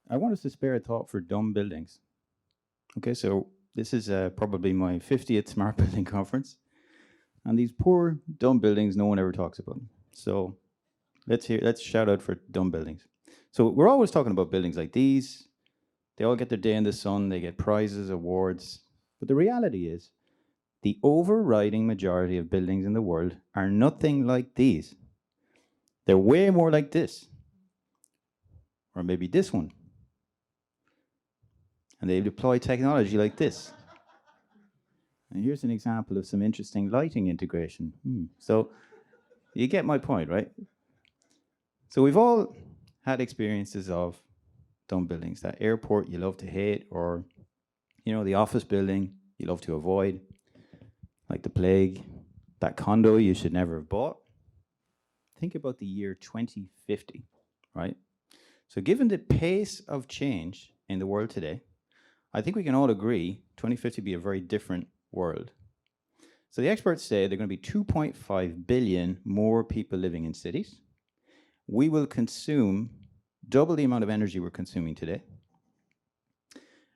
I want us to spare a thought for dumb buildings. Okay, so this is probably my 50th Smart Building Conference, and these poor dumb buildings no one ever talks about. So let's shout out for dumb buildings. So we're always talking about buildings like these. They all get their day in the sun, they get prizes, awards. But the reality is, the overriding majority of buildings in the world are nothing like these. They're way more like this, or maybe this one. And they deploy technology like this. And here's an example of some interesting lighting integration. So you get my point, right? So we've all had experiences of dumb buildings. That airport you love to hate, or the office building you love to avoid, like the plague. That condo you should never have bought. Think about the year 2050, right? So given the pace of change in the world today, I think we can all agree 2050 will be a very different world. So the experts say there are going to be 2.5 billion more people living in cities. We will consume double the amount of energy we're consuming today.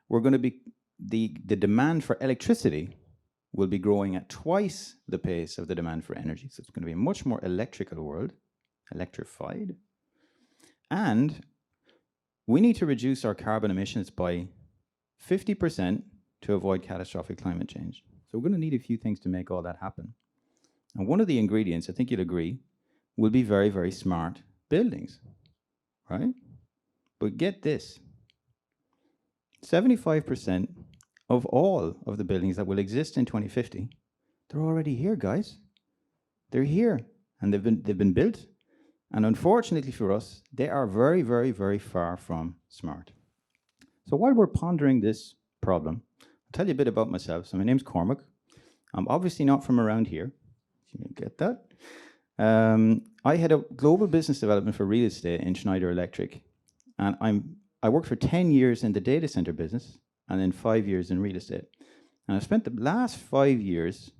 We're going to be, the demand for electricity will be growing at twice the pace of the demand for energy. So it's going to be a much more electrical world, electrified. And we need to reduce our carbon emissions by 50% to avoid catastrophic climate change. So we're going to need a few things to make all that happen. And one of the ingredients, I think you'll agree, will be very, very smart buildings, right? But get this, 75% of all of the buildings that will exist in 2050, they're already here, guys. They're here, and they've been built. And unfortunately for us, they are very, very, very far from smart. So while we're pondering this problem, I'll tell you a bit about myself. So my name's Cormac. I'm obviously not from around here. You get that? I had a global business development for real estate in Schneider Electric. And I worked for 10 years in the data center business and then 5 years in real estate. And I spent the last 5 years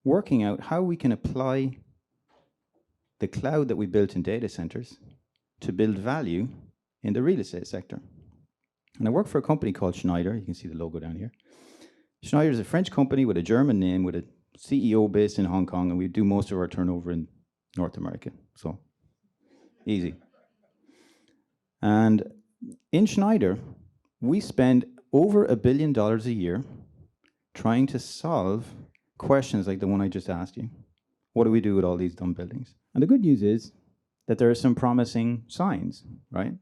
working out how we can apply the cloud that we built in data centers to build value in the real estate sector. And I work for a company called Schneider. You can see the logo down here. Schneider is a French company with a German name, with a CEO based in Hong Kong, and we do most of our turnover in North America. So easy. And in Schneider, we spend over $1 billion a year trying to solve questions like the one I just asked you. What do we do with all these dumb buildings? And the good news is that there are some promising signs, right?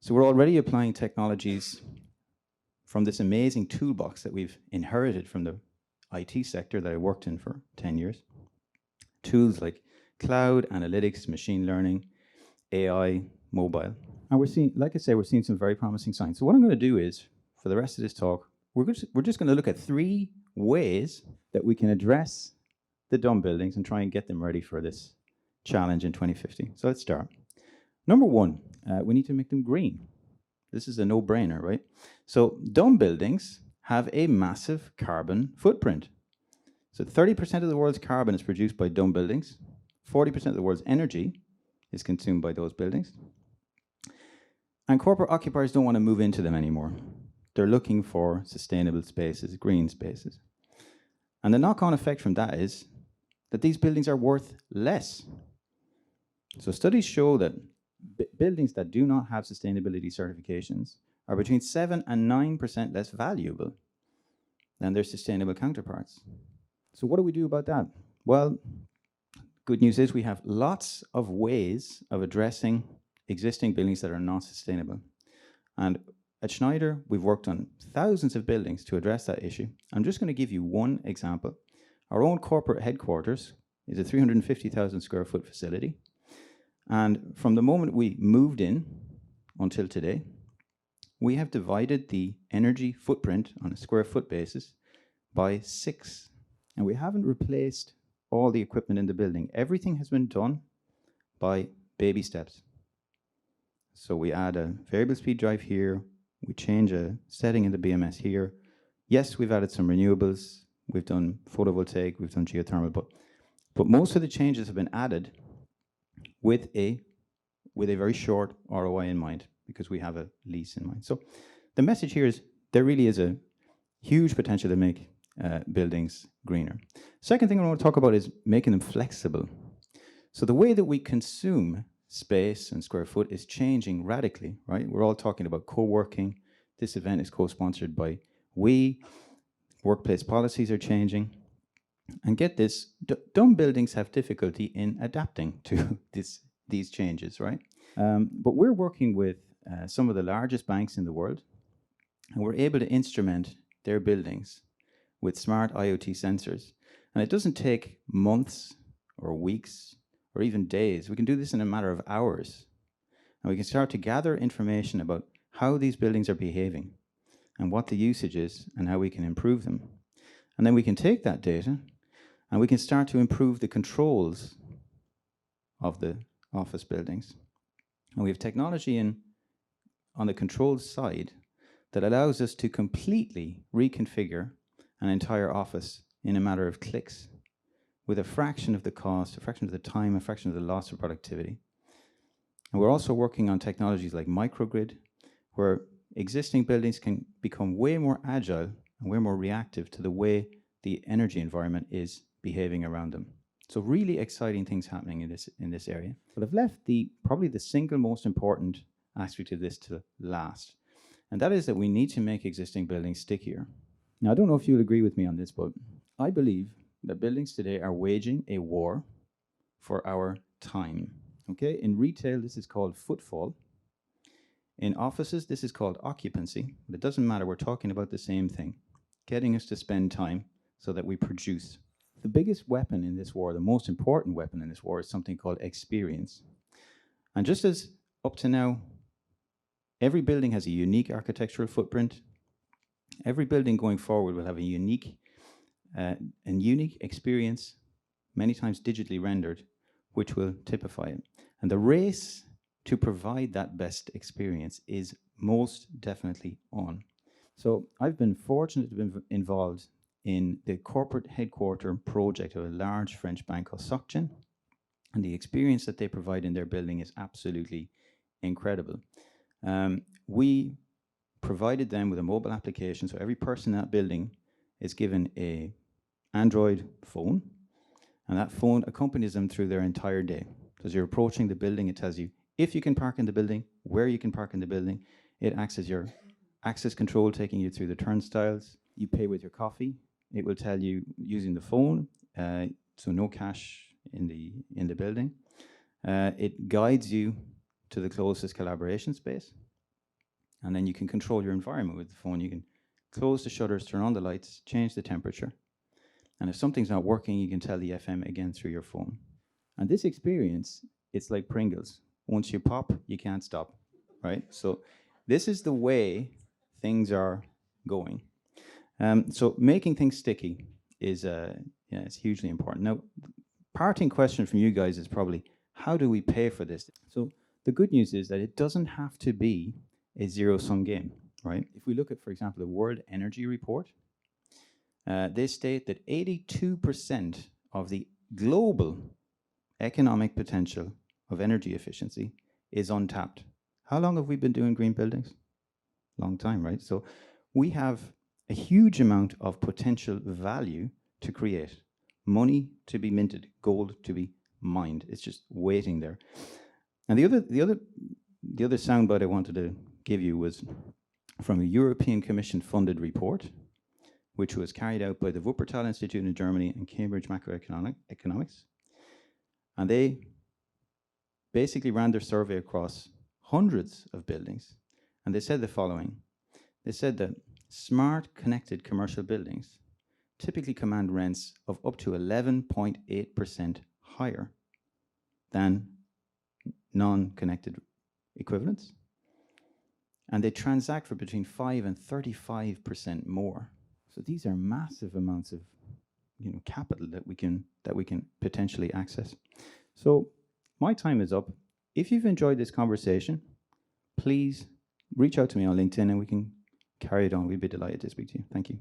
So we're already applying technologies from this amazing toolbox that we've inherited from the IT sector that I worked in for 10 years. Tools like cloud, analytics, machine learning, AI, mobile. And we're seeing, like I say, we're seeing some very promising signs. So what I'm going to do is, for the rest of this talk, we're just going to look at 3 ways that we can address the dumb buildings and try and get them ready for this challenge in 2050. So let's start. Number 1, we need to make them green. This is a no-brainer, right? So dumb buildings have a massive carbon footprint. So 30% of the world's carbon is produced by dumb buildings. 40% of the world's energy is consumed by those buildings. And corporate occupiers don't want to move into them anymore. They're looking for sustainable spaces, green spaces. And the knock-on effect from that is that these buildings are worth less. So studies show that buildings that do not have sustainability certifications are between 7 and 9% less valuable than their sustainable counterparts. So what do we do about that? Well, good news is we have lots of ways of addressing existing buildings that are not sustainable. And at Schneider, we've worked on thousands of buildings to address that issue. I'm just going to give you one example. Our own corporate headquarters is a 350,000 square foot facility. And from the moment we moved in until today, we have divided the energy footprint on a square foot basis by 6. And we haven't replaced all the equipment in the building. Everything has been done by baby steps. So we add a variable speed drive here. We change a setting in the BMS here. Yes, we've added some renewables. We've done photovoltaic. We've done geothermal. But most of the changes have been added with a very short ROI in mind. because we have a lease in mind. So the message here is there really is a huge potential to make buildings greener. Second thing I want to talk about is making them flexible. So the way that we consume space and square foot is changing radically, right? We're all talking about co-working. This event is co-sponsored by We. Workplace policies are changing. And get this, dumb buildings have difficulty in adapting to these changes, right? But we're working with some of the largest banks in the world, and we're able to instrument their buildings with smart IoT sensors. And it doesn't take months or weeks or even days. We can do this in a matter of hours. And we can start to gather information about how these buildings are behaving and what the usage is and how we can improve them. And then we can take that data and we can start to improve the controls of the office buildings. And we have technology on the controls side that allows us to completely reconfigure an entire office in a matter of clicks with a fraction of the cost, a fraction of the time, a fraction of the loss of productivity. And we're also working on technologies like microgrid, where existing buildings can become way more agile and way more reactive to the way the energy environment is behaving around them. So really exciting things happening in this area. But I've left probably the single most important aspect of this to last. And that is that we need to make existing buildings stickier. Now, I don't know if you'll agree with me on this, but I believe that buildings today are waging a war for our time. Okay, in retail, this is called footfall. In offices, this is called occupancy. But it doesn't matter, we're talking about the same thing, getting us to spend time so that we produce. The biggest weapon in this war, the most important weapon in this war, is something called experience. And just as up to now, every building has a unique architectural footprint, every building going forward will have a unique experience, many times digitally rendered, which will typify it. And the race to provide that best experience is most definitely on. So I've been fortunate to be involved in the corporate headquarter project of a large French bank called SocGen. And the experience that they provide in their building is absolutely incredible. We provided them with a mobile application, so every person in that building is given an Android phone, and that phone accompanies them through their entire day. So as you're approaching the building, it tells you if you can park in the building, where you can park in the building. It acts as your access control, taking you through the turnstiles. You pay with your coffee. It will tell you using the phone, so no cash in the building. It guides you to the closest collaboration space. And then you can control your environment with the phone. You can close the shutters, turn on the lights, change the temperature. And if something's not working, you can tell the FM again through your phone. And this experience, it's like Pringles. Once you pop, you can't stop, right? So this is the way things are going. So making things sticky is it's hugely important. Now, parting question from you guys is probably, how do we pay for this? So the good news is that it doesn't have to be a zero-sum game, right? If we look at, for example, the World Energy Report, they state that 82% of the global economic potential of energy efficiency is untapped. How long have we been doing green buildings? Long time, right? So we have a huge amount of potential value to create, money to be minted, gold to be mined. It's just waiting there. And the other soundbite I wanted to give you was from a European Commission funded report, which was carried out by the Wuppertal Institute in Germany and Cambridge Macroeconomics. And they basically ran their survey across hundreds of buildings. And they said the following. They said that smart connected commercial buildings typically command rents of up to 11.8% higher than non-connected equivalents. And they transact for between 5 and 35% more. So these are massive amounts of capital that we can potentially access. So my time is up. If you've enjoyed this conversation, please reach out to me on LinkedIn and we can carry it on. We'd be delighted to speak to you. Thank you.